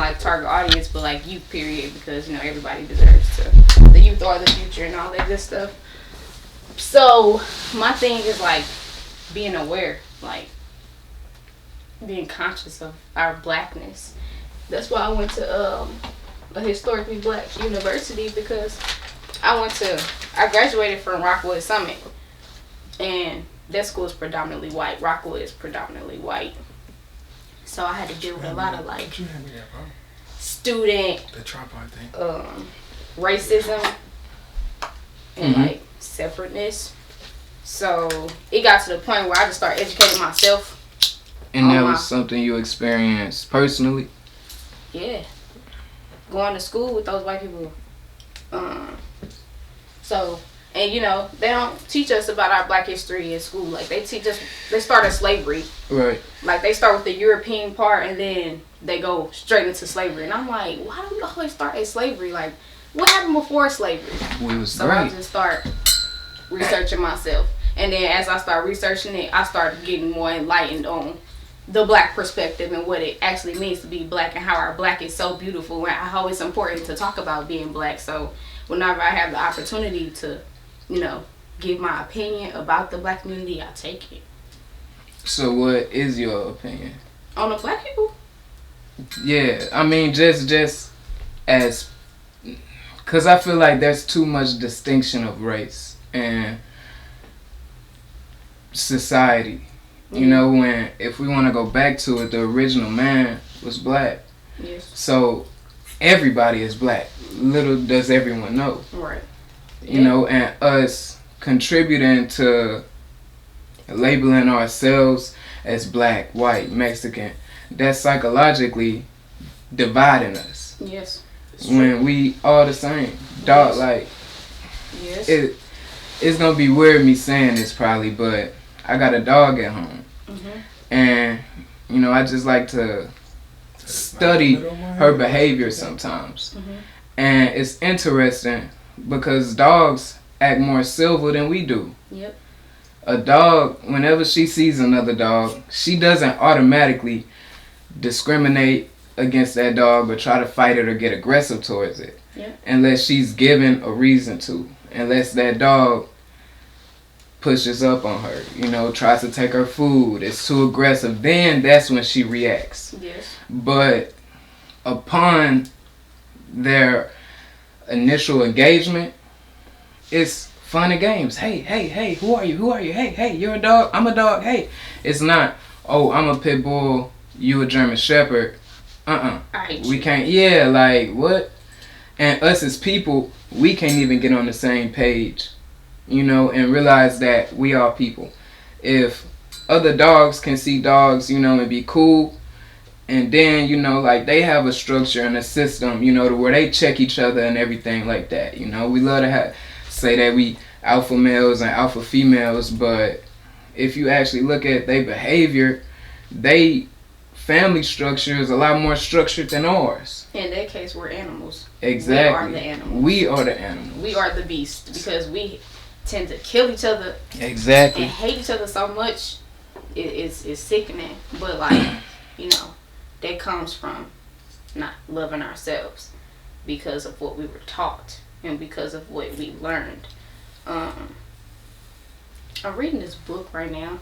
like target audience, but like youth period, because you know everybody deserves to. The youth are the future and all that good stuff. So my thing is like being aware, like being conscious of our blackness. That's why I went to a historically black university, because I graduated from Rockwood Summit, and that school is predominantly white. Rockwood is predominantly white. So I had to deal with a lot of like student racism and like separateness. So it got to the point where I just started educating myself. And that was something you experienced personally? Yeah. Going to school with those white people. So, and you know, they don't teach us about our black history in school. Like, they teach us, they start at slavery. Right. Like, they start with the European part and then they go straight into slavery. And I'm like, why do we always start at slavery? Like, what happened before slavery? So I just start researching myself. And then as I start researching it, I started getting more enlightened on the black perspective and what it actually means to be black and how our black is so beautiful and how it's important to talk about being black. So whenever I have the opportunity to, you know, give my opinion about the black community, I take it. So what is your opinion? On the black people? Yeah, I mean, just as, because I feel like there's too much distinction of race and society. You know, when, if we want to go back to it, the original man was black. Yes. So everybody is black. Little does everyone know. Right. You know, and us contributing to labeling ourselves as black, white, Mexican, that's psychologically dividing us. Yes. When we all the same. Dog, like, yes. It's going to be weird me saying this probably, but I got a dog at home. And, you know, I just like to study her behavior sometimes. And it's interesting because dogs act more civil than we do. Yep. A dog, whenever she sees another dog, she doesn't automatically discriminate against that dog or try to fight it or get aggressive towards it. Yep. Unless she's given a reason to. Unless that dog pushes up on her, you know, tries to take her food, it's too aggressive, then that's when she reacts. Yes. But upon their initial engagement, it's fun and games. Hey, who are you? Hey, you're a dog, I'm a dog, hey. It's not, oh, I'm a pit bull, you a German shepherd. We can't, yeah, like, what? And us as people, we can't even get on the same page. You know, and realize that we are people. If other dogs can see dogs, you know, and be cool, and then, you know, like, they have a structure and a system, you know, to where they check each other and everything like that. You know, we love to say that we alpha males and alpha females, but if you actually look at their behavior, they family structure is a lot more structured than ours. In that case, we're animals. Exactly. We are the animals. We are the animals. We are the beast, because we tend to kill each other. Exactly. And hate each other so much. It's sickening. But, like, you know, that comes from not loving ourselves because of what we were taught and because of what we learned. I'm reading this book right now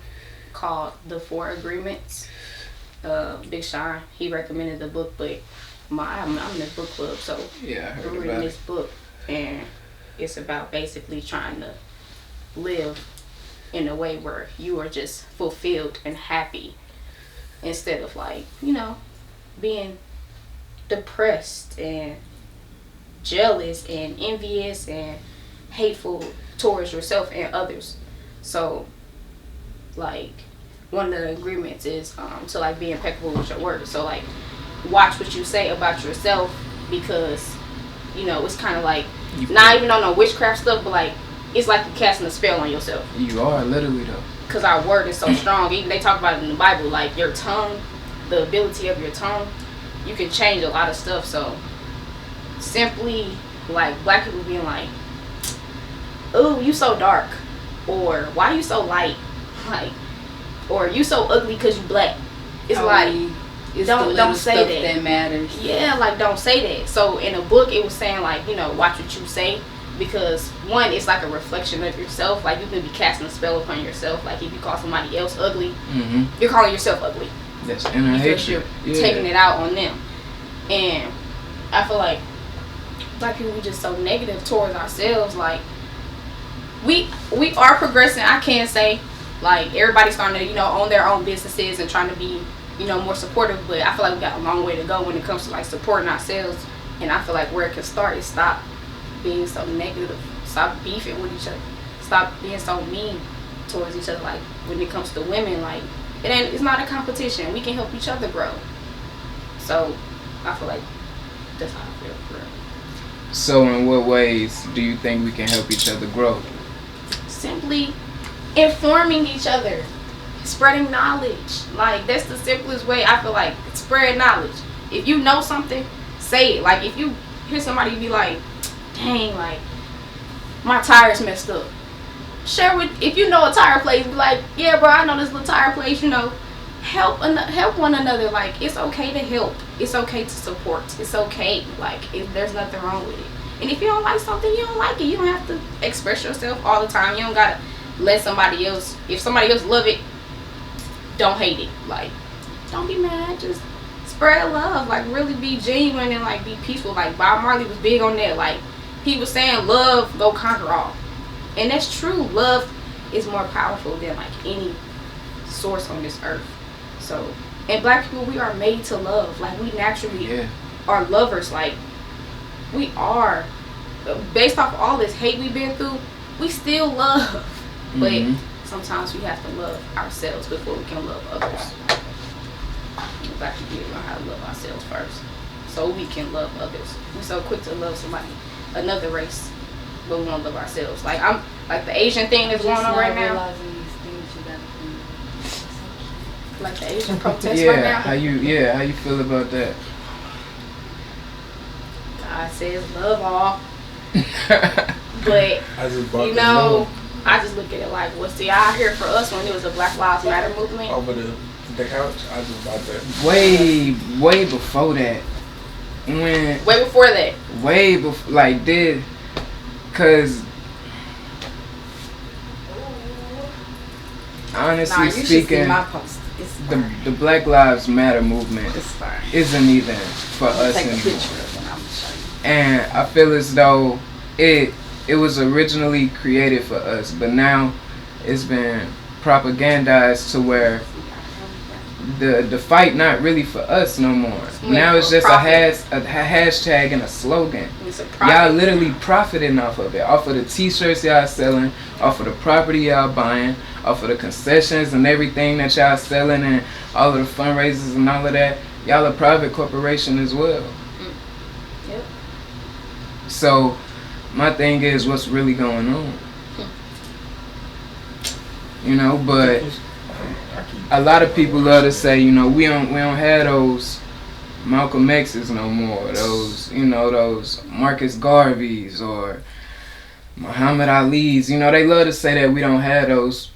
called The Four Agreements. Big Sean, he recommended the book, but I'm in this book club, so yeah, I heard I'm reading this book, and it's about basically trying to live in a way where you are just fulfilled and happy instead of, like, you know, being depressed and jealous and envious and hateful towards yourself and others. So, like, one of the agreements is to, like, be impeccable with your words. So, like, watch what you say about yourself, because, you know, it's kind of like, not even on no witchcraft stuff, but, like, it's like you're casting a spell on yourself. You are, literally, though. Because our word is so strong. Even they talk about it in the Bible, like, your tongue, the ability of your tongue, you can change a lot of stuff. So, simply, like, black people being like, ooh, you so dark, or why you so light, like, or you so ugly because you black. It's like, It's don't the little say stuff that. that matters. Yeah, like don't say that. So in a book, it was saying like, you know, watch what you say, because one, it's like a reflection of yourself. Like you can be casting a spell upon yourself. Like if you call somebody else ugly, you're calling yourself ugly. That's inner because hatred. you're taking it out on them. And I feel like black people, we just so negative towards ourselves. Like we are progressing. I can't say like everybody's starting to, you know, own their own businesses and trying to be, you know, more supportive, but I feel like we got a long way to go when it comes to like supporting ourselves. And I feel like where it can start is stop being so negative, stop beefing with each other, stop being so mean towards each other. Like when it comes to women, like it's not a competition. We can help each other grow. So I feel like that's how I feel for real. So in what ways do you think we can help each other grow? Simply informing each other, spreading knowledge. Like that's the simplest way. I feel like spread knowledge. If you know something, say it. Like if you hear somebody be like, dang, like my tire's messed up, share with, if you know a tire place, be like, yeah bro, I know this little tire place, you know, help one another. Like it's okay to help, it's okay to support, it's okay. Like there's nothing wrong with it. And if you don't like something, you don't like it. You don't have to express yourself all the time. You don't gotta let somebody else, if somebody else love it, don't hate it. Like don't be mad, just spread love. Like really be genuine and like be peaceful. Like Bob Marley was big on that. Like he was saying love go conquer all, and that's true. Love is more powerful than like any source on this earth. So, and black people, we are made to love. Like we naturally are lovers. Like we are, based off all this hate we've been through, we still love. But sometimes we have to love ourselves before we can love others. Black people need to learn how to love ourselves first, so we can love others. We're so quick to love somebody, another race, but we won't love ourselves. Like I'm like the Asian thing that's going on right now. Like the Asian protest right now. How you feel about that? God says love all. But you know, I just look at it like, what's the eye here for us when it was a Black Lives Matter movement? Over the couch, I just bought that. Way before that. Way before that. Way before, like cause honestly speaking, my post. The Black Lives Matter movement isn't even for us anymore. And I feel as though it was originally created for us, but now it's been propagandized to where the fight not really for us no more. Now it's just a hashtag and a slogan. Y'all literally profiting off of it, off of the t-shirts y'all selling, off of the property y'all buying, off of the concessions and everything that y'all selling, and all of the fundraisers and all of that. Y'all a private corporation as well. Yep. So my thing is, what's really going on? You know, but a lot of people love to say, you know, we don't have those Malcolm X's no more, those, you know, those Marcus Garveys or Muhammad Ali's. You know, they love to say that we don't have those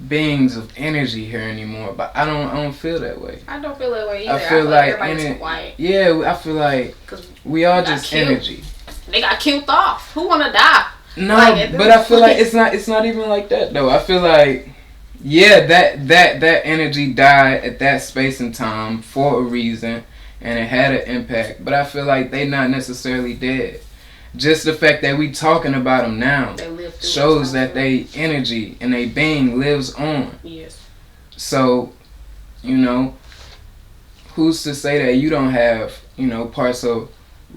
beings of energy here anymore, but I don't feel that way. I don't feel that way either. I feel like everybody's quiet. Yeah, I feel like we all just killed. energy. They got killed off. Who wanna die? No, but I feel like it's not even like that though. I feel like that energy died at that space and time for a reason, and it had an impact. But I feel like they not necessarily dead. Just the fact that we talking about them now shows that they energy and they being lives on. Yes. So, you know, who's to say that you don't have, you know, parts of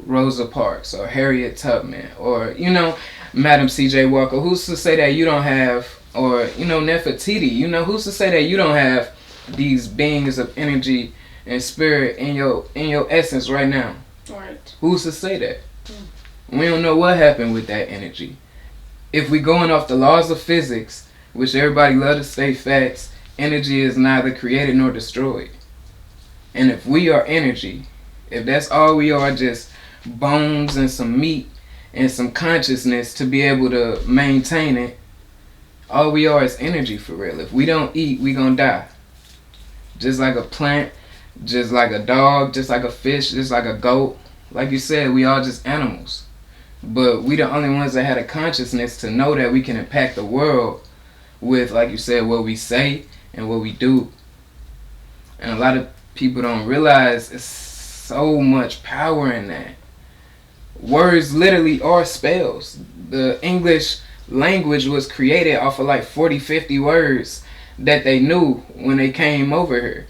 Rosa Parks or Harriet Tubman or, you know, Madam C.J. Walker? Who's to say that you don't have, or, you know, Nefertiti? You know, who's to say that you don't have these beings of energy and spirit in your essence right now? Right. Who's to say that? We don't know what happened with that energy. If we going off the laws of physics, which everybody love to state facts, energy is neither created nor destroyed. And if we are energy, if that's all we are, just bones and some meat and some consciousness to be able to maintain it, all we are is energy for real. If we don't eat, we gonna die. just like a plant, just like a dog, just like a fish, just like a goat. Like you said, we all just animals. But we the only ones that had a consciousness to know that we can impact the world with, like you said, what we say and what we do. And a lot of people don't realize it's so much power in that. Words literally are spells. The English language was created off of like 40, 50 words that they knew when they came over here.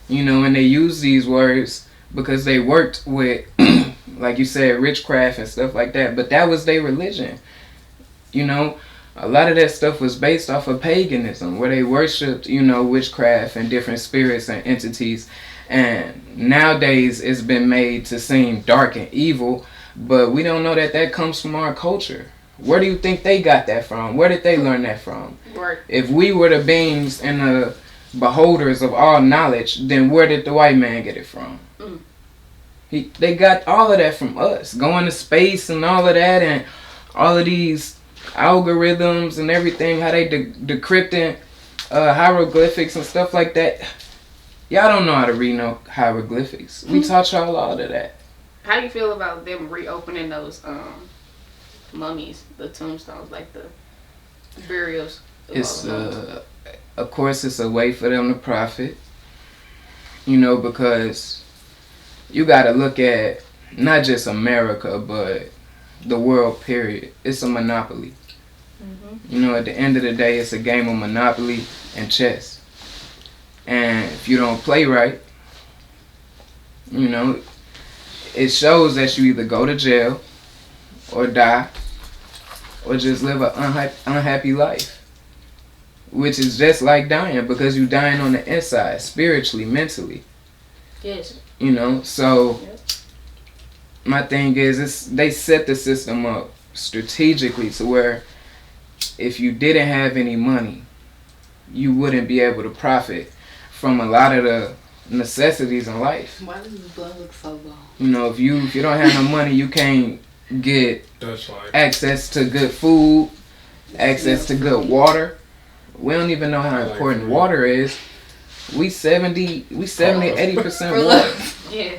And they used these words because they worked with, like you said, witchcraft and stuff like that. But that was their religion. A lot of that stuff was based off of paganism, where they worshipped, witchcraft and different spirits and entities. And nowadays it's been made to seem dark and evil, but we don't know that comes from our culture. Where do you think they got that from? Where did they learn that from? Right. If we were the beings and the beholders of all knowledge, then where did the white man get it from? They got all of that from us. Going to space and all of that, and all of these algorithms and everything, how they decrypting hieroglyphics and stuff like that. Y'all don't know how to read no hieroglyphics. We taught y'all all of that. How do you feel about them reopening those mummies, the tombstones, like the burials? It's of course it's a way for them to profit. Because you got to look at not just America, but the world, period. It's a monopoly. At the end of the day, it's a game of Monopoly and chess. And if you don't play right, it shows that you either go to jail or die or just live an unhappy life. Which is just like dying, because you're dying on the inside, spiritually, mentally. Yes. So my thing is, they set the system up strategically to where if you didn't have any money, you wouldn't be able to profit from a lot of the necessities in life. Why does this blood look so long? If you don't have no money, you can't get access to good food, access to good water. We don't even know how important water is. We 80% water. Yeah.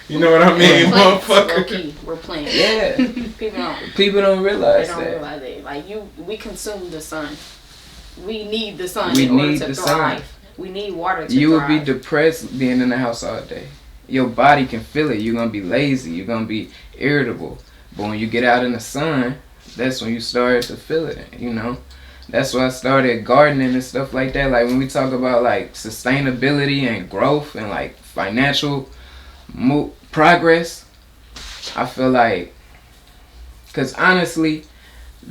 You know what I mean, motherfucker? We're playing. Yeah. People don't realize that. They don't realize it. Like we consume the sun. We need the sun in order to thrive. We need water to thrive. You would be depressed being in the house all day. Your body can feel it. You're gonna be lazy. You're gonna be irritable. But when you get out in the sun, that's when you start to feel it. That's why I started gardening and stuff like that. Like when we talk about like sustainability and growth and like financial progress, I feel like, because honestly,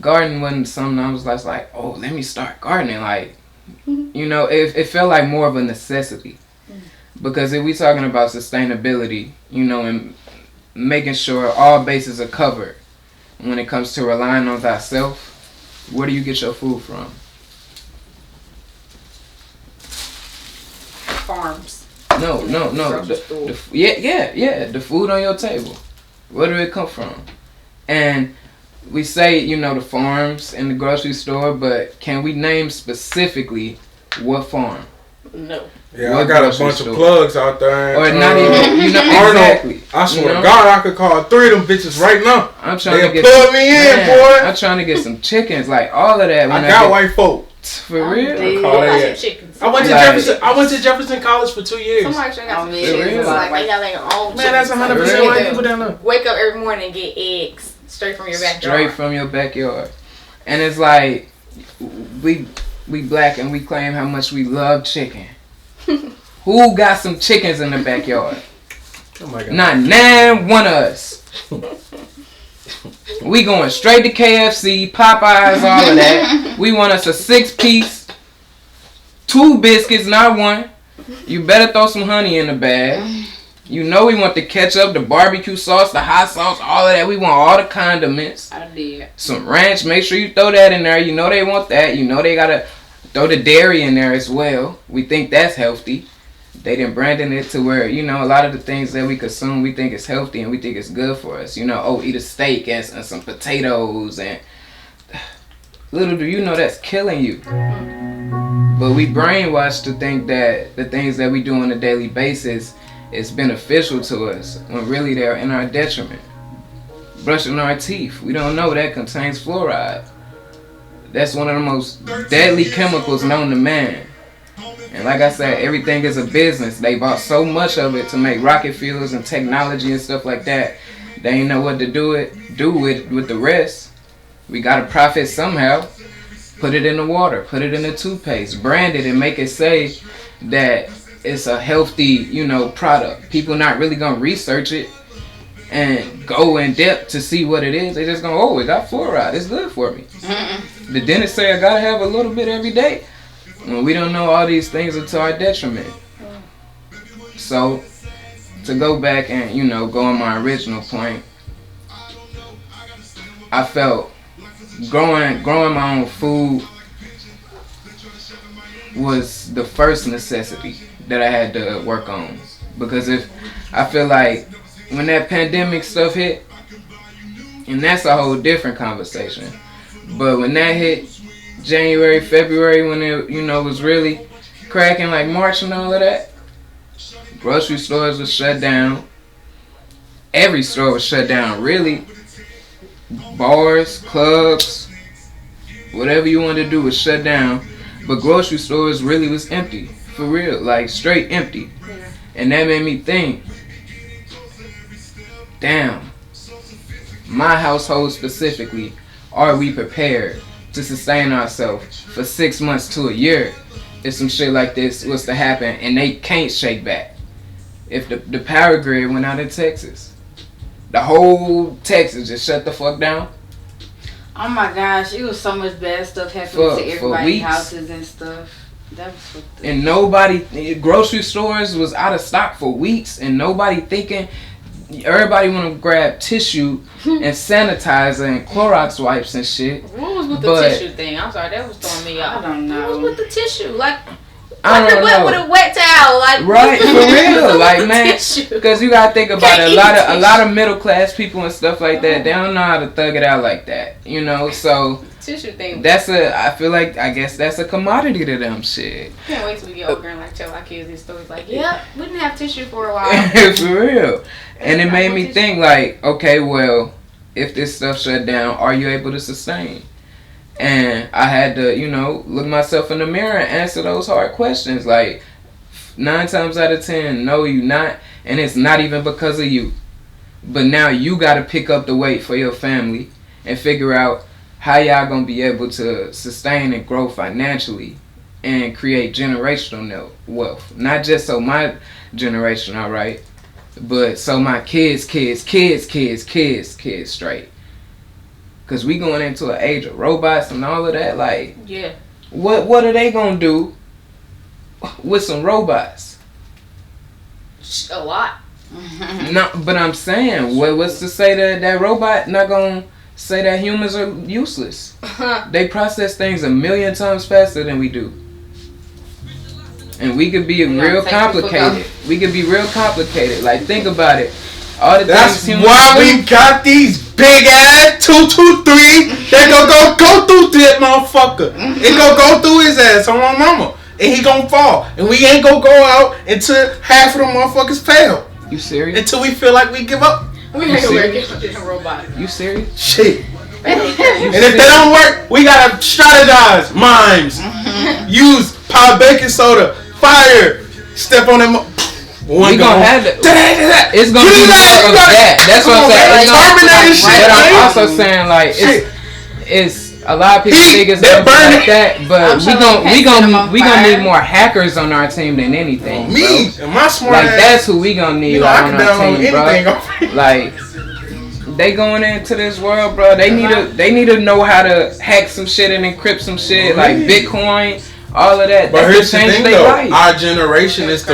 gardening wasn't something I was like, oh, let me start gardening. Like, it felt like more of a necessity. Because if we talking about sustainability, and making sure all bases are covered when it comes to relying on thyself, where do you get your food from? Farms. No. The food on your table. Where do it come from? And we say, the farms in the grocery store, but can we name specifically what farm? No. Yeah, I got a bunch of plugs out there. Or not even, exactly. I swear to God, I could call 3 of them bitches right now. I'm trying to get plug me in, boy. I'm trying to get some chickens, like all of that. I got white folk. For real? Chickens. I went to Jefferson. I went to Jefferson College for 2 years. Somebody should have some chickens. Like they got their own. Man, that's 100% white people down there. Wake up every morning and get eggs straight from your backyard. Straight from your backyard, and it's like we black and we claim how much we love chicken. Who got some chickens in the backyard? Oh my God. Not one of us. We going straight to KFC, Popeyes, all of that. We want us a 6-piece, 2 biscuits, not 1. You better throw some honey in the bag. We want the ketchup, the barbecue sauce, the hot sauce, all of that. We want all the condiments. I did. Some ranch. Make sure you throw that in there. They want that. They gotta throw the dairy in there as well. We think that's healthy. They done branding it to where, a lot of the things that we consume, we think is healthy and we think it's good for us. Eat a steak and some potatoes, and little do you know that's killing you. But we brainwashed to think that the things that we do on a daily basis is beneficial to us when really they're in our detriment. Brushing our teeth, we don't know that contains fluoride. That's one of the most deadly chemicals known to man. And like I said, everything is a business. They bought so much of it to make rocket fuels and technology and stuff like that. They ain't know what to do with the rest. We gotta profit somehow. Put it in the water, put it in the toothpaste, brand it and make it say that it's a healthy, product. People not really gonna research it and go in depth to see what it is. They just gonna, oh, it got fluoride. It's good for me. The dentist say I gotta have a little bit every day. When we don't know all these things are to our detriment. So, to go back and, go on my original point, I felt growing my own food was the first necessity that I had to work on. Because I feel like when that pandemic stuff hit, and that's a whole different conversation, but when that hit January, February, when it was really cracking, like March and all of that, grocery stores were shut down. Every store was shut down, really. Bars, clubs, whatever you wanted to do was shut down. But grocery stores really was empty, for real, like straight empty. Yeah. And that made me think, damn, my household specifically, are we prepared to sustain ourselves for 6 months to a year if some shit like this was to happen and they can't shake back? If the power grid went out in Texas, the whole Texas just shut the fuck down. Oh my gosh, it was so much bad stuff happening to everybody's houses and stuff. That was fucked up. And grocery stores was out of stock for weeks, and nobody thinking. Everybody want to grab tissue and sanitizer and Clorox wipes and shit. What was with the tissue thing? I'm sorry, that was throwing me off. I don't know. What was with the tissue? Like I don't know. With a wet towel, like right, for real, like man, because you gotta think about it. A lot of middle class people and stuff like that, they don't know how to thug it out like that, So tissue thing. I feel like I guess that's a commodity to them. Shit. Can't wait till we get older and like tell our kids these stories. Like, yeah, we didn't have tissue for a while. For real, and it made me think like, okay, well, if this stuff shut down, are you able to sustain? And I had to, look myself in the mirror and answer those hard questions. Like, 9 times out of 10, no, you not. And it's not even because of you. But now you got to pick up the weight for your family and figure out how y'all going to be able to sustain and grow financially and create generational wealth. Not just so my generation, all right, but so my kids straight. Because we going into an age of robots and all of that. Like, yeah. What are they going to do with some robots? A lot. No, but I'm saying, what's to say that robot not going to say that humans are useless? They process things 1,000,000 times faster than we do. And we could be real complicated. We could be real complicated. Like, think about it. That's why we got these big ass 223. They go through that motherfucker. It go through his ass on my mama, and he gonna fall. And we ain't gonna go out until half of them motherfuckers fail. You serious? Until we feel like we give up. We ain't gonna work it robot. You serious? Shit. And if they don't work, we gotta strategize. Mimes. Use powdered baking soda. Fire. Step on them. We gonna have it. It's gonna be more of that. That's what I'm saying. But I'm also saying like it's a lot of people think it's gonna be like that, but we gonna need more hackers on our team than anything. Me and my smart like that's who we gonna need on our team, bro. Like they going into this world, bro. They need to know how to hack some shit and encrypt some shit like Bitcoin. All of that. But here's the thing, though. Our generation is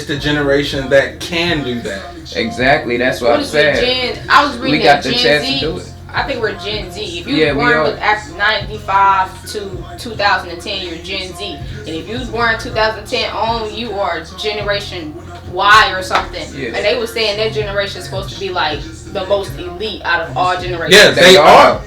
the generation that can do that. Exactly. That's what I'm saying. I was reading we got the Gen chance Z. to do it. I think we're Gen Z. If you were born after 95 to 2010, you're Gen Z. And if you was born 2010 on, you are Generation Y or something. Yeah. And they were saying that generation is supposed to be like the most elite out of all generations. Yeah, they are.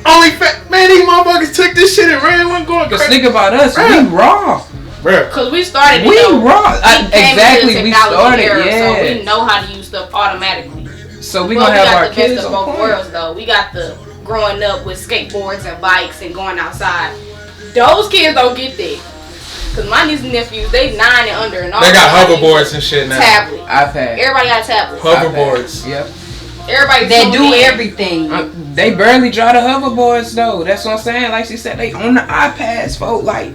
Man, these motherfuckers took this shit and ran one going crazy. Just think about us. Bruh. We raw. Because we started. We raw. Exactly. We started. Yeah. So we know how to use stuff automatically. So we gonna have our kids. We got the best of both worlds, though. We got the growing up with skateboards and bikes and going outside. Those kids don't get that. Cause my nieces and nephews, they 9 and under, and all they got hoverboards and shit now. Tablet. iPad. Everybody got tablets. Hoverboards. Yep. Everybody. They do everything. They barely drive the hoverboards though. That's what I'm saying. Like she said, they on the iPads, folks. Like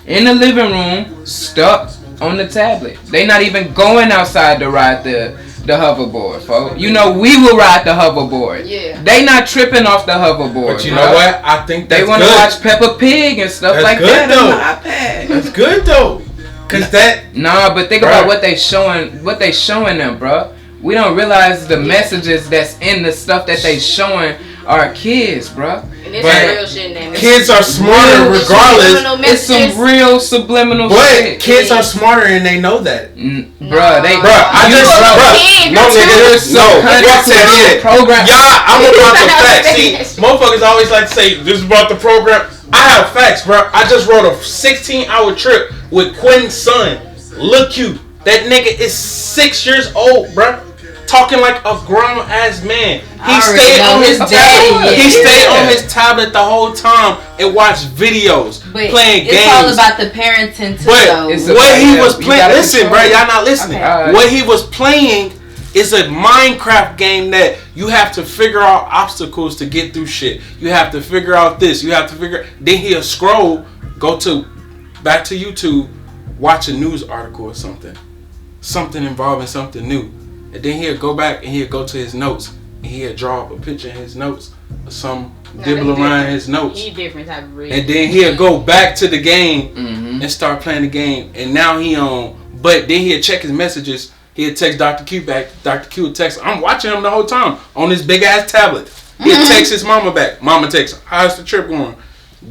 in the living room, stuck on the tablet. They not even going outside to ride the hoverboard, folks. You know, we will ride the hoverboard. Yeah. They not tripping off the hoverboard. But you know what? I think that's they want to watch Peppa Pig and stuff that's like good, that though. on the iPad. That's good though, cause that. Nah, but think about what they showing them, bro. We don't realize the messages that's in the stuff that they showing our kids, bro. And it's real shit in there. Kids are smarter regardless. It's some real subliminal shit. But kids are smarter and they know that. Bruh, program. Yeah, I'm about the facts. See, motherfuckers always like to say, this is about the program. I have facts, bro. I just rode a 16-hour trip with Quinn's son. Look you. That nigga is 6 years old, bro. Talking like a grown ass man. He stayed on his tablet. He stayed on his tablet the whole time and watched videos, playing games. It's all about the parenting too. But what he was playing, listen, bro, y'all not listening. Okay. What he was playing is a Minecraft game that you have to figure out obstacles to get through shit. You have to figure out this. You have to figure. Then he'll scroll, back to YouTube, watch a news article or something involving something new. And then he'll go back and he'll go to his notes and he'll draw up a picture in his notes or some dibble around his notes. He different type of read. And then he'll go back to the game and start playing the game. And now he on. But then he'll check his messages. He'll text Dr. Q back. Dr. Q will text. I'm watching him the whole time on this big ass tablet. He'll text his mama back. Mama texts. How's the trip going?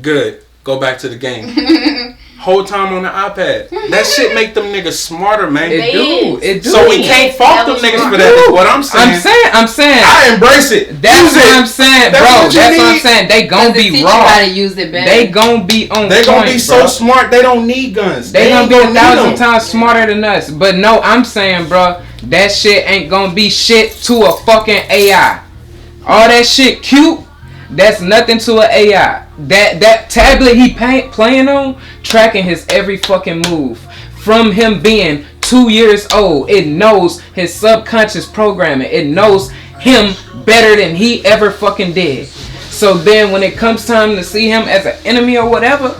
Good. Go back to the game. Whole time on the iPad. That shit make them niggas smarter, man. It do. So we can't fault them niggas for that. Is what I'm saying. I'm saying. I embrace it. That's what I'm saying, bro. That's what I'm saying. They gon' be raw. How to use it better. They gon' be on. They gon' be so smart. They don't need guns. They gon' be 1,000 times smarter than us. But no, I'm saying, bro, that shit ain't gonna be shit to a fucking AI. All that shit cute. That's nothing to an AI. That tablet he playing on, tracking his every fucking move. From him being 2 years old, it knows his subconscious programming. It knows him better than he ever fucking did. So then when it comes time to see him as an enemy or whatever,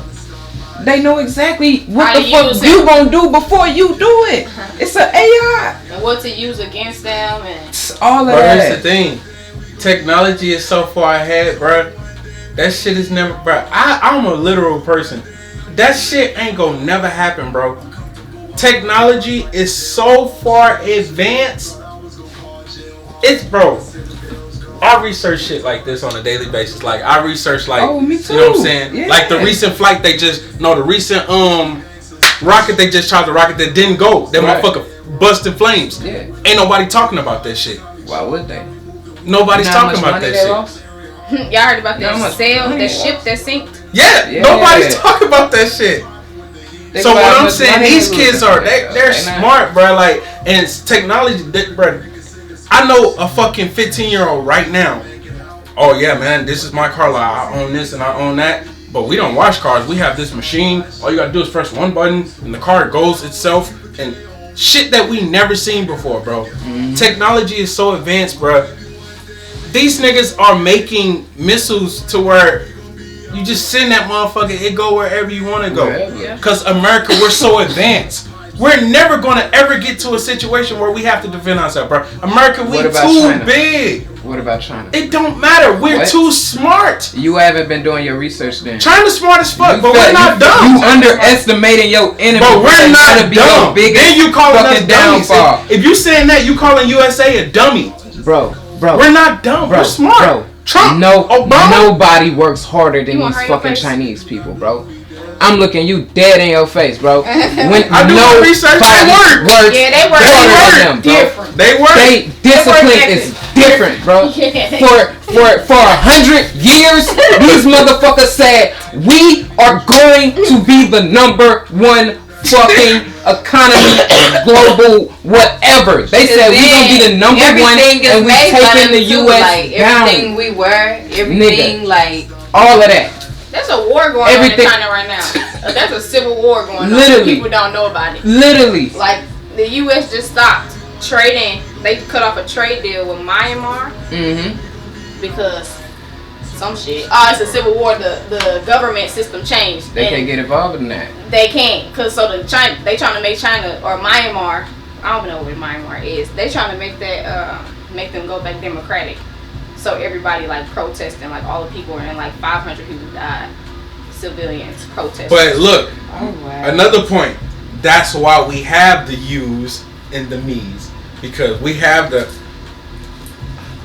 they know exactly what the fuck you gonna do before you do it. It's an AI. And what to use against them and it's all of that. Here's the thing. Technology is so far ahead, bro. That shit is never, bro. I'm a literal person. That shit ain't gonna never happen, bro. Technology is so far advanced. It's, bro. I research shit like this on a daily basis. Like I research, like, me too. You know what I'm saying? Yeah. Like the recent flight the recent rocket they just tried, the rocket that didn't go. That motherfucker busted flames. Yeah. Ain't nobody talking about that shit. Why would they? Nobody's talking about that shit. Y'all heard about that ship that sinked? Yeah, nobody's talking about that shit. So what I'm saying, these kids are they're smart, bro. Like, and technology, bro. I know a fucking 15-year-old right now. Oh yeah, man, this is my car. Like, I own this and I own that. But we don't wash cars. We have this machine. All you gotta do is press one button and the car goes itself. And shit that we never seen before, bro. Technology is so advanced, bro. These niggas are making missiles to where you just send that motherfucker, it go wherever you want to go. Because America, we're so advanced. We're never going to ever get to a situation where we have to defend ourselves, bro. America, we too China? Big. What about China? It don't matter. We're too smart. You haven't been doing your research then. China's smart as fuck, but we're not dumb. You underestimating your enemy. But we're not dumb. Then you calling us dummies. If you saying that, you calling USA a dummy. Bro. We're not dumb. We're smart. Bro. Trump. Nobody works harder than these fucking Chinese people, bro. I'm looking you dead in your face, bro. When I do research. They work. Yeah, they work. They work. They discipline is different, bro. For 100 years, these motherfuckers said we are going to be the number one fucking economy, global, whatever. They said we're gonna be the number one, and we taking the U.S. like, down. Everything we were, everything, Nigga. like all of that. There's a war going on in China right now. There's a civil war going on. Literally. People don't know about it. Literally. Like, the U.S. just stopped trading. They cut off a trade deal with Myanmar. Because some shit. Oh, it's a civil war. The government system changed. They can't get involved in that. They can't. Because they trying to make China or Myanmar. I don't know what Myanmar is. They trying to make that, make them go back democratic. So everybody like protesting, like all the people, and like 500 people died. Civilians protesting. But look, another point. That's why we have the yous and the me's, because we have the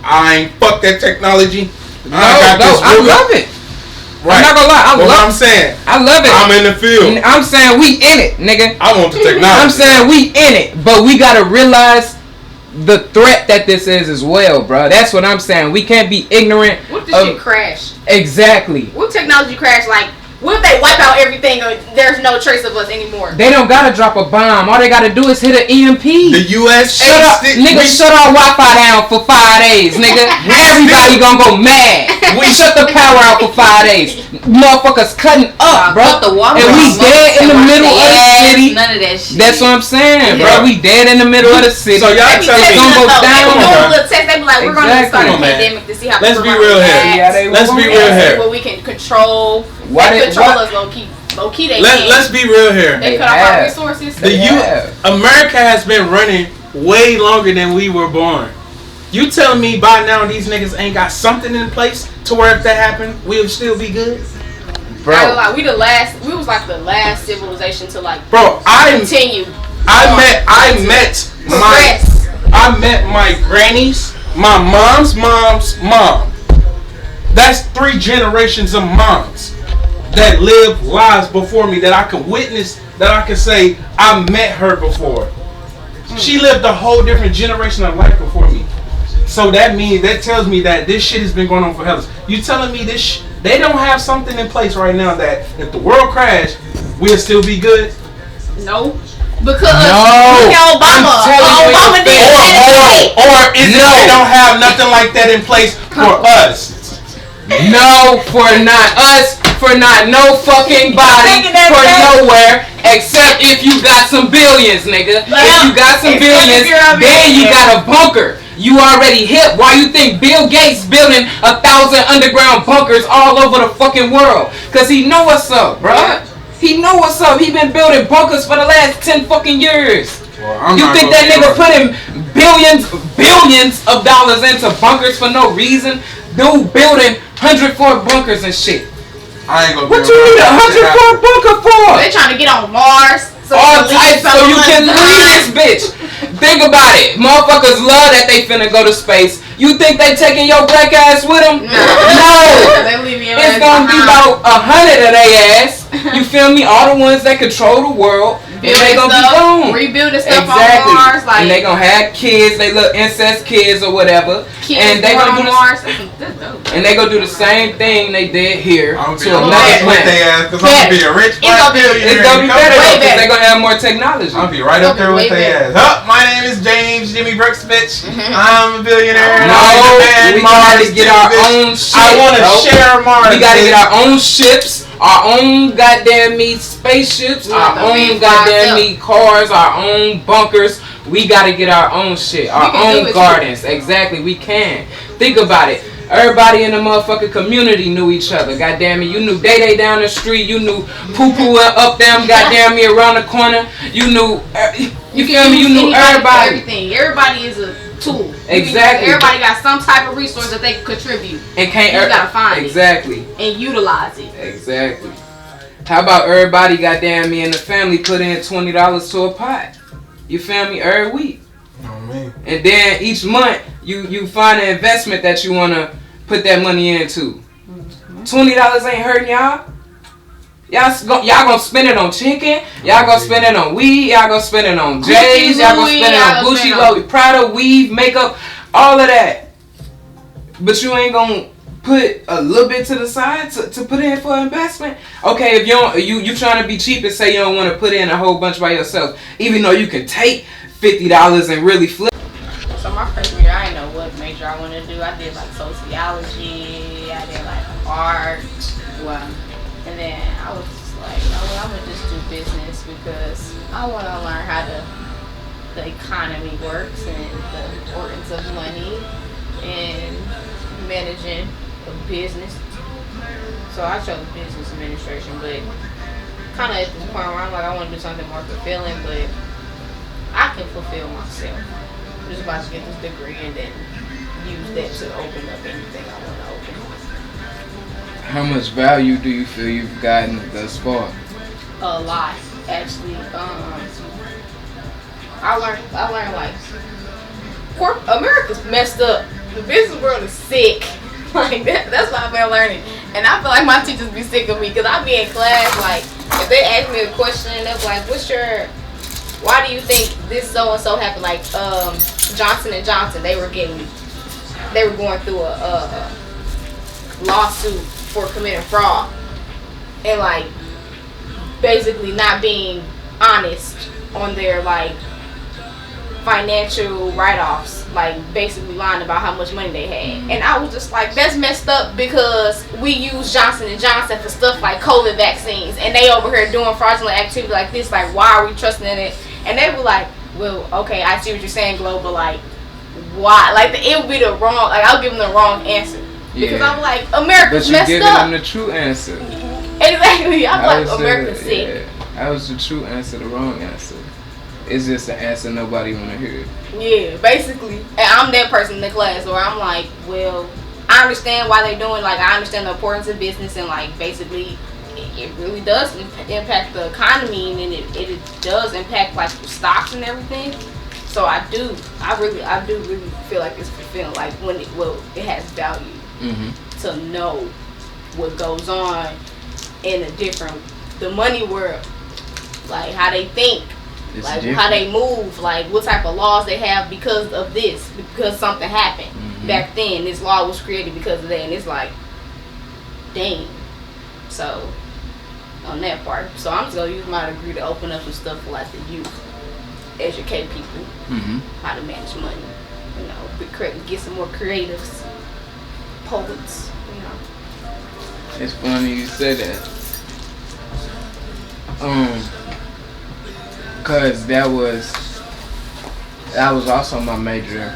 I ain't fuck that technology. I love it. Right. I'm not gonna lie, I'm saying, I love it. I'm in the field. I'm saying we in it, nigga. I want the technology. I'm saying we in it, but we gotta realize the threat that this is as well, bro. That's what I'm saying. We can't be ignorant. What if this shit crash? Exactly. What if technology crash? Like, what if they wipe out everything or there's no trace of us anymore? They don't gotta drop a bomb. All they gotta do is hit an EMP. The U.S. Shut our Wi-Fi down for 5 days, nigga. Everybody gonna go mad. We shut the power out for 5 days. Motherfuckers cutting up, bro. And we dead in the middle of the city. None of that shit. That's what I'm saying, bro. We dead in the middle of the city. So y'all They be telling me testing gonna go us, though. down. They be doing a little test. They be like, we're gonna start a Come on, man. pandemic to see how Let's people be real here. Yeah, Let's be real here. What we can control. Why They did- control why- us low key. Low key, they Let's be real here. They They cut off our have. resources. America has been running way longer than we were born. You telling me by now these niggas ain't got something in place to where if that happened, we'll still be good? Bro. Like, we was like the last civilization to like continue. I met my grannies, my mom's mom. That's 3 generations of moms that lived lives before me that I can witness, that I can say I met her before. She lived a whole different generation of life before me. So that tells me that this shit has been going on for hell. You telling me they don't have something in place right now that if the world crashed, we'll still be good? No. Because Obama did. Or is it they don't have nothing like that in place for us? No, for not us, for not no fucking body, for nowhere, except if you got some billions, nigga. If you got some billions, then you got a bunker. You already hip. Why you think Bill Gates building 1,000 underground bunkers all over the fucking world? Cause he know what's up, bro. He know what's up. He been building bunkers for the last 10 fucking years. Well, you think that nigga putting billions of dollars into bunkers for no reason? Dude building 104 bunkers and shit. I ain't gonna. What you need a 104 bunker for? They trying to get on Mars. All types so you can leave this bitch. Think about it. Motherfuckers love that they finna go to space. You think they taking your black ass with them? No. It's gonna be about 100 of they ass. You feel me? All the ones that control the world. And they gonna be gone. Rebuilding stuff exactly. on Mars. Like, and they gonna have kids, they little incest kids or whatever. And they gonna do Mars. And they gonna do the same thing they did here I'm to another planet. Because I'm gonna be a rich black billionaire. It's gonna be better because they're gonna have more technology. I'll be right up there with their ass. Oh, my name is James Jimmy Brooks, bitch. I'm a billionaire. No, we gotta get our own shit. I want to share Mars. We gotta get our own ships, our own goddamn spaceships, our own goddamn cars, our own bunkers. We gotta get our own shit, our own gardens. Exactly, we can. Think about it. Everybody in the motherfucking community knew each other. Goddamn it, you knew Day down the street. You knew Poo Poo up them. Goddamn me around the corner. You knew. You feel me? You knew everybody. Everything. Everybody is a tool. Exactly. Everybody got some type of resource that they can contribute. And can't. You gotta find exactly. And utilize it. Exactly. How about everybody, goddamn me, and the family put in $20 to a pot? You feel me? Every week. Oh, man. And then each month you find an investment that you wanna put that money into. $20 ain't hurting y'all. Y'all gonna spend it on chicken. Y'all gonna spend it on weed. Y'all gonna spend it on J's. Y'all gonna spend it on Gucci, Louis, Prada, weave, makeup, all of that. but you ain't gonna put a little bit to the side to put in for investment. Okay, if you trying to be cheap and say you don't want to put in a whole bunch by yourself, even though you can take $50 and really flip. So my freshman year, I didn't know what major I wanted to do. I did like sociology, I did like art. Wow. And then I was just like, you know what, I'm gonna just do business because I want to learn how the economy works and the importance of money and managing a business. So I chose business administration, but kind of at the point where I'm like, I want to do something more fulfilling, but I can fulfill myself. I'm just about to get this degree and then use that to open up anything I want to open. How much value do you feel you've gotten thus far? A lot, actually. I learned like America's messed up. The business world is sick. Like that's what I've been learning. And I feel like my teachers be sick of me because I be in class like if they ask me a question and they're like, why do you think this so and so happened? Like Johnson and Johnson, they were going through a lawsuit for committing fraud and like basically not being honest on their like financial write-offs, like basically lying about how much money they had. And I was just like, that's messed up because we use Johnson and Johnson for stuff like COVID vaccines and they over here doing fraudulent activity like this. Like, why are we trusting in it? And they were like, well, okay, I see what you're saying, Glo, but like, why? Like, it would be the wrong, like, I'll give them the wrong answer. Because I'm like, America's messed up. But you're giving them the true answer. Exactly. I'm like, America's sick. Yeah, that was the true answer, the wrong answer. It's just the answer nobody want to hear. Yeah, basically. And I'm that person in the class where I'm like, well, I understand why they're doing, like, I understand the importance of business and, like, basically, it really does impact the economy and it does impact, like, the stocks and everything. So I do really feel like it's fulfilling, like, when it has value to know what goes on in the money world, like, how they think. It's like different. How they move, like what type of laws they have because of this, because something happened back then. This law was created because of that, and it's like, dang. So on that part, so I'm just gonna use my degree to open up some stuff for like the youth, educate people how to manage money, you know, get some more creatives, poets, you know. It's funny you say that. Cause that was also my major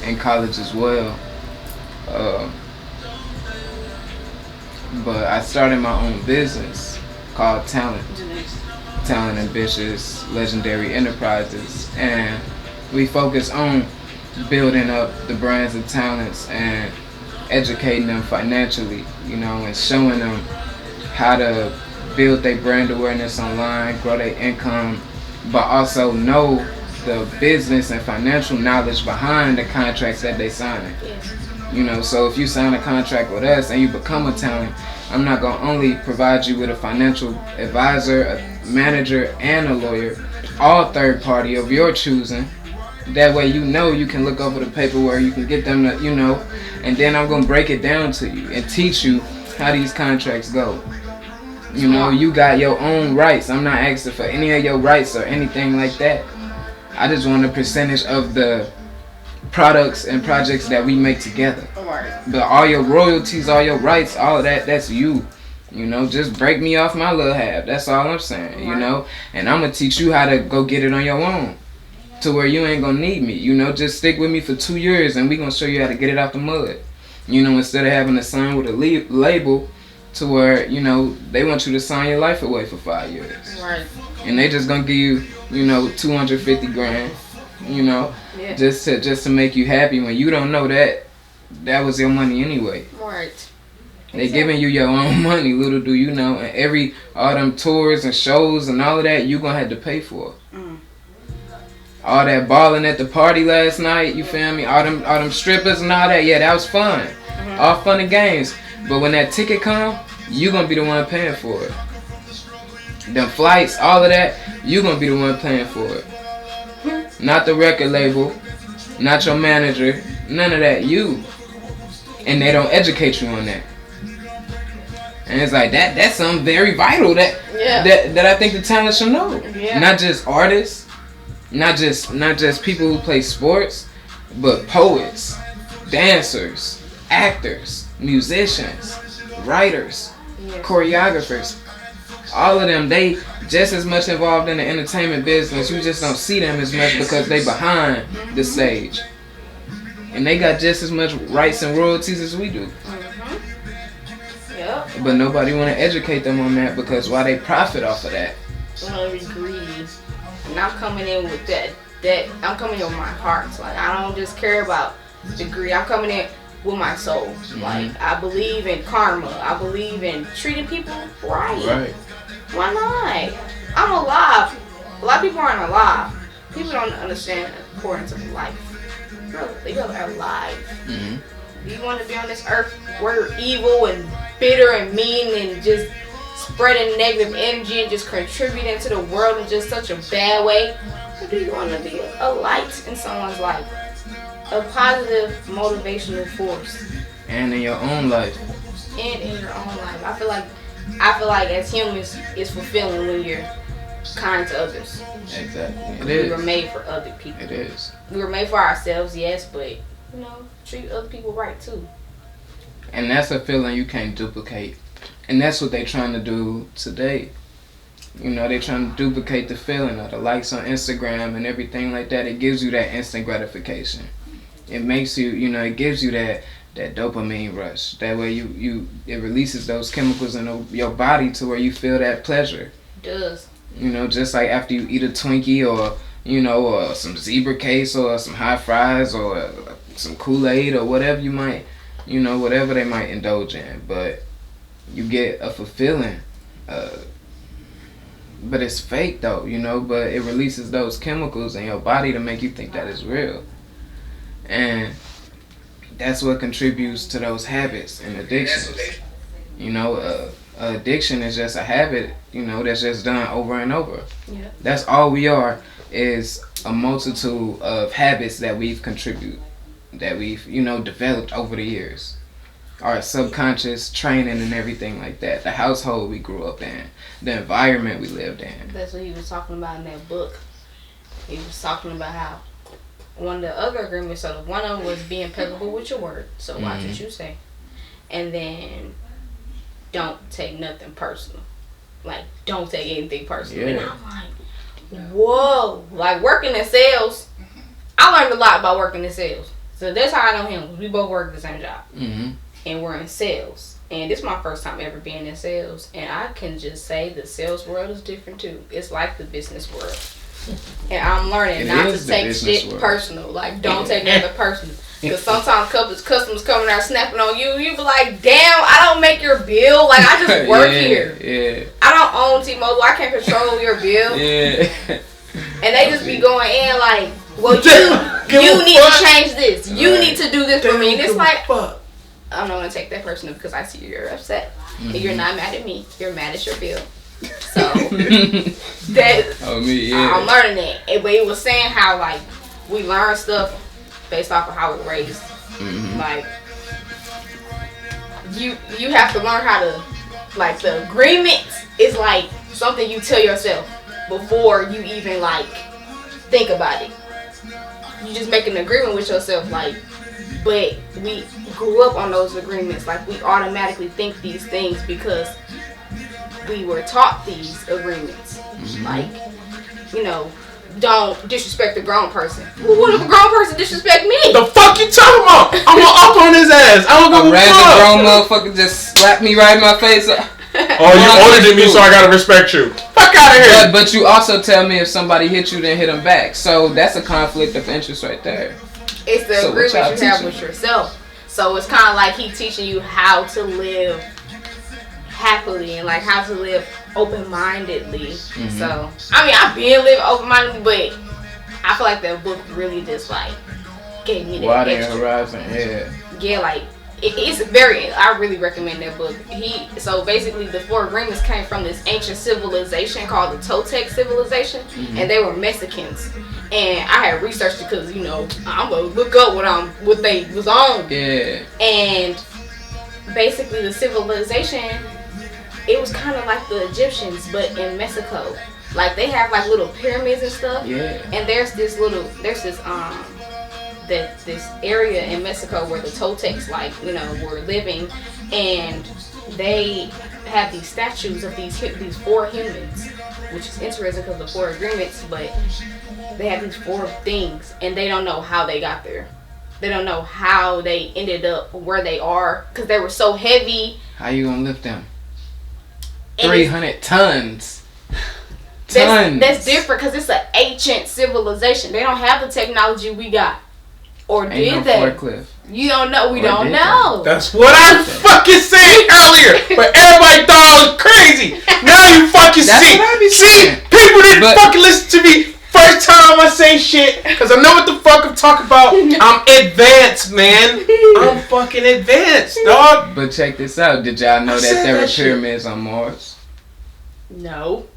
in college as well. But I started my own business called T.A.L.ENT. T.A.L.ENT Ambitious Legendary Enterprises, and we focus on building up the brands of talents and educating them financially, you know, and showing them how to build their brand awareness online, grow their income, but also know the business and financial knowledge behind the contracts that they sign. You know, so if you sign a contract with us and you become a talent, I'm not going to only provide you with a financial advisor, a manager, and a lawyer, all third party of your choosing. That way you know you can look over the paperwork, you can get them to, you know, and then I'm going to break it down to you and teach you how these contracts go. You know, you got your own rights. I'm not asking for any of your rights or anything like that. I just want a percentage of the products and projects that we make together. But all your royalties, all your rights, all of that, that's you. You know, just break me off my little half. That's all I'm saying, you know. And I'm going to teach you how to go get it on your own to where you ain't going to need me. You know, just stick with me for 2 years and we going to show you how to get it out the mud. You know, instead of having to sign with a label to where, you know, they want you to sign your life away for 5 years. Right. And they just gonna give you, you know, 250 grand, you know, just to make you happy when you don't know that was your money anyway. Right. They giving you your own money, little do you know, and all them tours and shows and all of that you gonna have to pay for. All that balling at the party last night, you feel me? All them strippers and all that, yeah, that was fun. All fun and games. But when that ticket come, you gonna be the one paying for it. Them flights, all of that, you gonna be the one paying for it. Not the record label, not your manager, none of that. You. and they don't educate you on that. And it's like that's something very vital that I think the talent should know. Yeah. Not just artists, not just people who play sports, but poets, dancers, actors, musicians, writers, choreographers. All of them, they just as much involved in the entertainment business. You just don't see them as much because they behind the stage. And they got just as much rights and royalties as we do. Yep. But nobody want to educate them on that because why they profit off of that? Be greedy. And I'm coming in with that I'm coming in with my heart. So, like, I don't just care about the greed. I'm coming in with my soul. Mm-hmm. Like, I believe in karma. I believe in treating people right. Why not? I'm alive. A lot of people aren't alive. People don't understand the importance of life. They are alive. Mm-hmm. You want to be on this earth where you're evil and bitter and mean and just spreading negative energy and just contributing to the world in just such a bad way? Or do you want to be a light in someone's life? A positive motivational force. And in your own life. And in your own life. I feel like as humans, it's fulfilling when you're kind to others. Exactly. We were made for other people. It is. We were made for ourselves, yes, but treat other people right too. And that's a feeling you can't duplicate. And that's what they're trying to do today. They're trying to duplicate the feeling of the likes on Instagram and everything like that. It gives you that instant gratification. It makes you, it gives you that dopamine rush. That way it releases those chemicals in your body to where you feel that pleasure. It does. Just like after you eat a Twinkie or some zebra case or some hot fries or some Kool-Aid or whatever you might, whatever they might indulge in. But you get a fulfilling, but it's fake though, but it releases those chemicals in your body to make you think that is real. And that's what contributes to those habits and addictions. Addiction is just a habit, that's just done over and over. Yeah. That's all we are, is a multitude of habits that we've developed over the years. Our subconscious training and everything like that. The household we grew up in. The environment we lived in. That's what he was talking about in that book. He was talking about how one of the other agreements, so one of them was be impeccable with your word. So watch what you say. And then don't take nothing personal. Like, don't take anything personal. Yeah. And I'm like, whoa. Like, working in sales, I learned a lot about working in sales. So that's how I know him. We both work the same job. Mm-hmm. And we're in sales. And this is my first time ever being in sales. And I can just say the sales world is different too. It's like the business world. And I'm learning not to take shit personal. Like, don't take nothing personal. Because sometimes customers coming out snapping on you. You be like, damn, I don't make your bill. Like, I just work here. Yeah. I don't own T-Mobile. I can't control your bill. Yeah. And they just be going in like, well, you need to change this. You need to do this for me. And it's like, I'm not going to take that personal because I see you're upset. Mm-hmm. And you're not mad at me. You're mad at your bill. So, I'm learning it. But it was saying how, like, we learn stuff based off of how we're raised. Mm-hmm. Like, you have to learn how to, like, the agreement is like something you tell yourself before you even, like, think about it. You just make an agreement with yourself, like, but we grew up on those agreements. Like, we automatically think these things because we were taught these agreements. Mm-hmm. Like, don't disrespect a grown person. Well, what if a grown person disrespect me? The fuck you talking about? I'm gonna up on his ass. I don't give a random grown motherfucker just slapped me right in my face. Oh, you older than me, so I gotta respect you. Fuck out of here. But you also tell me if somebody hit you, then hit them back. So that's a conflict of interest right there. It's the agreement you have with yourself. So it's kind of like he teaching you how to live happily and like how to live open-mindedly. Mm-hmm. So I mean, I've been living open-mindedly, but I feel like that book really just like gave me that wide horizon. Yeah, like it's very. I really recommend that book. So basically, the Four Agreements came from this ancient civilization called the Toltec civilization, and they were Mexicans. And I had researched it because I'm gonna look up what they was on. Yeah. And basically, the civilization, it was kind of like the Egyptians, but in Mexico. Like they have like little pyramids and stuff. Yeah. And there's this area in Mexico where the Toltecs were living, and they have these statues of these 4 humans, which is interesting because the 4 agreements, but they have these 4 things, and they don't know how they got there. They don't know how they ended up where they are because they were so heavy. How you gonna lift them? 300 tons. That's different because it's an ancient civilization. They don't have the technology we got. Or Ain't did no they? Forklift. You don't know. We Or don't did know. That's what I fucking said earlier. But everybody thought I was crazy. Now you fucking That's see. what I be saying. People didn't fucking listen to me first time I say shit. Because I know what the fuck I'm talking about. I'm advanced, man. I'm fucking advanced, dog. But check this out. Did y'all know that there were pyramids on Mars? No.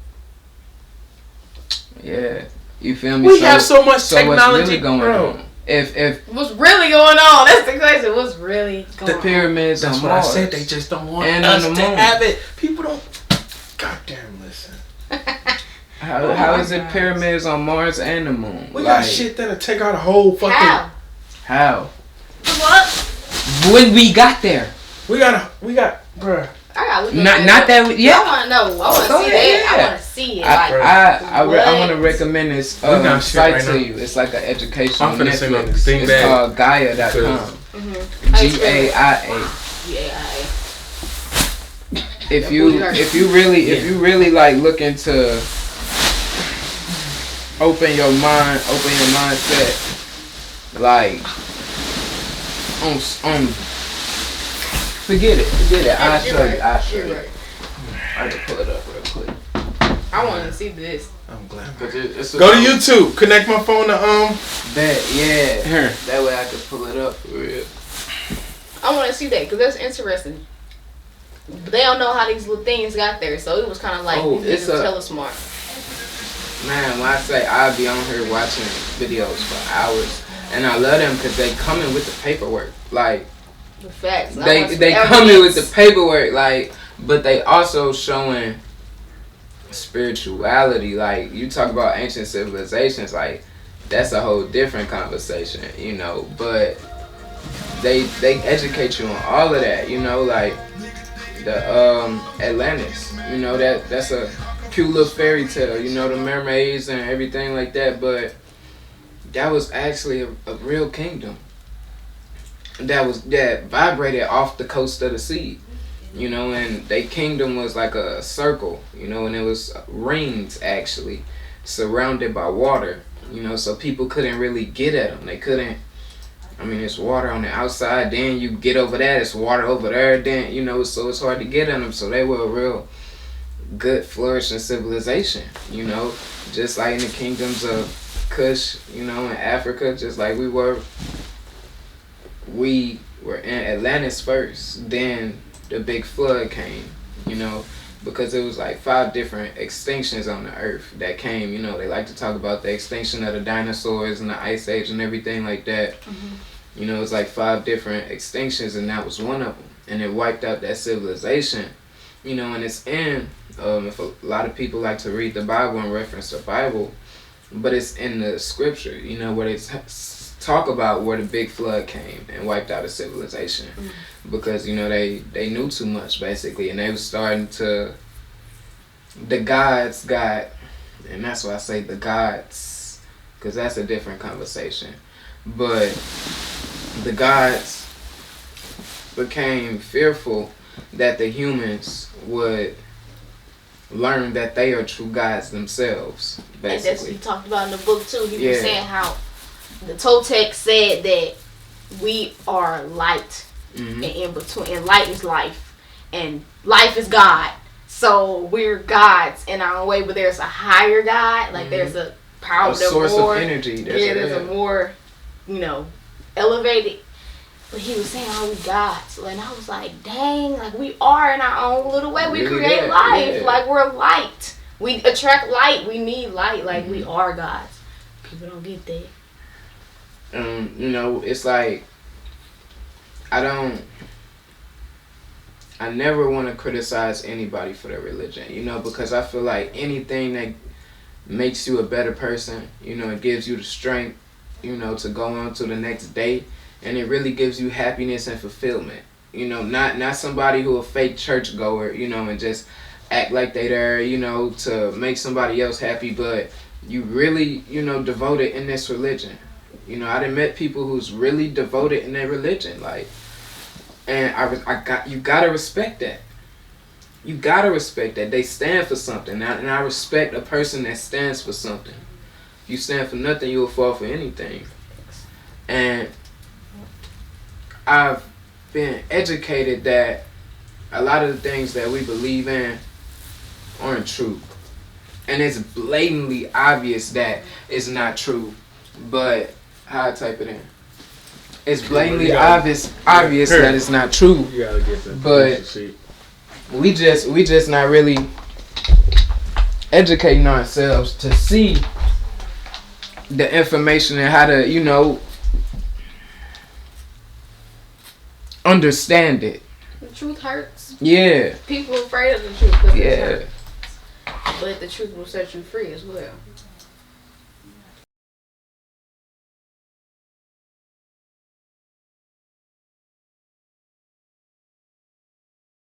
Yeah. You feel me? We have so much technology, what's really going on? If What's really going on? That's the question. What's really going on? the pyramids That's on what Mars. I said. They just don't want And us on the to moon. have it. People don't. Goddamn, listen. How is it pyramids on Mars and the moon? We got shit that'll take out a whole fucking. How? What? When we got there. We got, bruh. I gotta look Not that. I want to know. I want to see that. I want to see it. I want to recommend this site right to now. you. It's like an educational I'm finna send on Netflix. this thing It's back. called Gaia.com. GAIA. Yeah. If you really like looking to open your mindset, like on forget it. I'll show you. I can pull it up real quick. I want to see this. I'm glad. Go Go to YouTube. Connect my phone to that, yeah. Here. That way I can pull it up for real. I want to see that because that's interesting. But they don't know how these little things got there, so it was kind of like these niggas telesmart. Man, when I say I'll be on here watching videos for hours, and I love them because they come in with the paperwork, like. The facts. They coming with the paperwork, like, but they also showing spirituality. Like, you talk about ancient civilizations, like, that's a whole different conversation, but they educate you on all of that, like the Atlantis, that's a cute little fairy tale, the mermaids and everything like that, but that was actually a real kingdom that vibrated off the coast of the sea, and their kingdom was like a circle, and it was rings actually surrounded by water, so people couldn't really get at them. They couldn't. I mean, it's water on the outside, then you get over that, it's water over there, then so it's hard to get at them. So they were a real good flourishing civilization, just like in the kingdoms of Kush, in Africa, just like we were in Atlantis first, then the big flood came, because it was like 5 different extinctions on the earth that came, they like to talk about the extinction of the dinosaurs and the ice age and everything like that. It's like 5 different extinctions, and that was one of them, and it wiped out that civilization, and it's in, if a lot of people like to read the Bible and reference the Bible, but it's in the scripture, where they talk about where the big flood came and wiped out a civilization, because they knew too much basically, and they was starting to, the gods got, and that's why I say the gods, because that's a different conversation, but the gods became fearful that the humans would learn that they are true gods themselves, basically. And that's what he talked about in the book too. He was saying how the Toltec said that we are light, and in between, and light is life, and life is God. So we're gods in our own way, but there's a higher God. Like there's a power, a source of energy. There's a more, elevated. But he was saying, oh, we gods. And I was like, dang, like we are in our own little way. We create life. Yeah. Like we're light. We attract light. We need light. Like we are gods. People don't get that. You know, it's like, I never want to criticize anybody for their religion, you know, because I feel like anything that makes you a better person, you know, it gives you the strength, you know, to go on to the next day, and it really gives you happiness and fulfillment. You know, not somebody who a fake churchgoer, you know, and just act like they there, you know, to make somebody else happy, but you really, you know, devoted in this religion. You know, I done met people who's really devoted in their religion, like, and you gotta respect that. You gotta respect that. They stand for something, and I respect a person that stands for something. If you stand for nothing, you'll fall for anything. And I've been educated that a lot of the things that we believe in aren't true. And it's blatantly obvious that it's not true. But how I type it in? It's blatantly obvious that it's not true. You gotta get that. But we just not really educating ourselves to see the information and how to, you know, understand it. The truth hurts. Yeah. People are afraid of the truth. Yeah. But the truth will set you free as well.